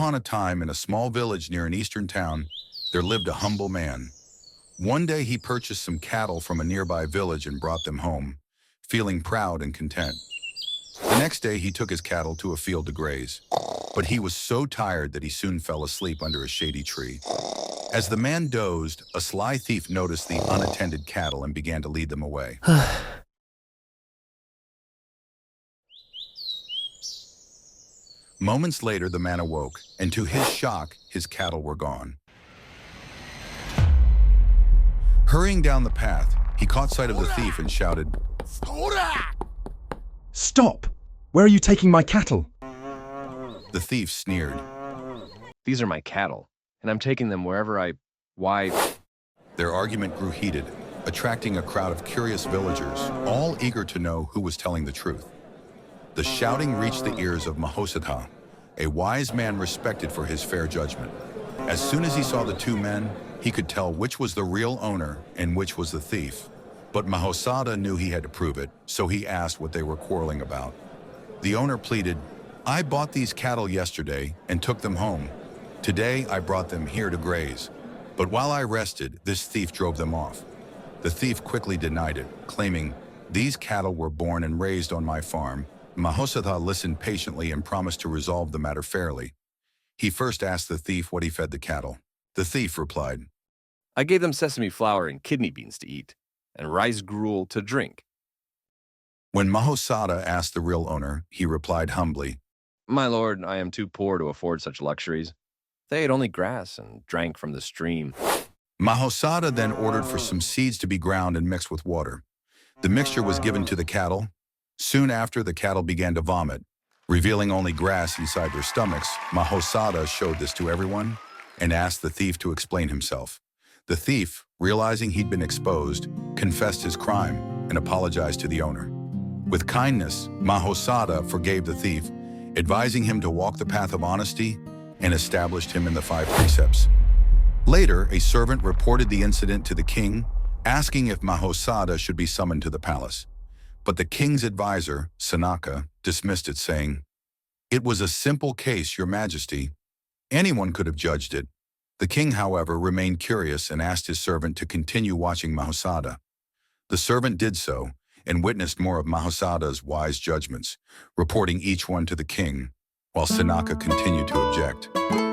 upon a time, in a small village near an eastern town, there lived a humble man. One day he purchased some cattle from a nearby village and brought them home, feeling proud and content. The next day he took his cattle to a field to graze, but he was so tired that he soon fell asleep under a shady tree. As the man dozed, a sly thief noticed the unattended cattle and began to lead them away. Moments later, the man awoke, and to his shock, his cattle were gone. Hurrying down the path, he caught sight of the thief and shouted, Stop! Where are you taking my cattle? The thief sneered. These are my cattle, and I'm taking them wherever Why? Their argument grew heated, attracting a crowd of curious villagers, all eager to know who was telling the truth. The shouting reached the ears of Mahosadha, a wise man respected for his fair judgment. As soon as he saw the two men, he could tell which was the real owner and which was the thief. But Mahosadha knew he had to prove it, so he asked what they were quarreling about. The owner pleaded, I bought these cattle yesterday and took them home. Today I brought them here to graze. But while I rested, this thief drove them off. The thief quickly denied it, claiming, these cattle were born and raised on my farm. Mahosadha listened patiently and promised to resolve the matter fairly. He first asked the thief what he fed the cattle. The thief replied, I gave them sesame flour and kidney beans to eat, and rice gruel to drink. When Mahosadha asked the real owner, he replied humbly, My lord, I am too poor to afford such luxuries. They ate only grass and drank from the stream. Mahosadha then ordered for some seeds to be ground and mixed with water. The mixture was given to the cattle. Soon after, the cattle began to vomit, revealing only grass inside their stomachs. Mahosadha showed this to everyone and asked the thief to explain himself. The thief, realizing he'd been exposed, confessed his crime and apologized to the owner. With kindness, Mahosadha forgave the thief, advising him to walk the path of honesty, and established him in the 5 precepts. Later, a servant reported the incident to the king, asking if Mahosadha should be summoned to the palace. But the king's advisor, Sanaka, dismissed it, saying, It was a simple case, Your Majesty. Anyone could have judged it. The king, however, remained curious and asked his servant to continue watching Mahosadha. The servant did so and witnessed more of Mahosadha's wise judgments, reporting each one to the king, while Sanaka continued to object.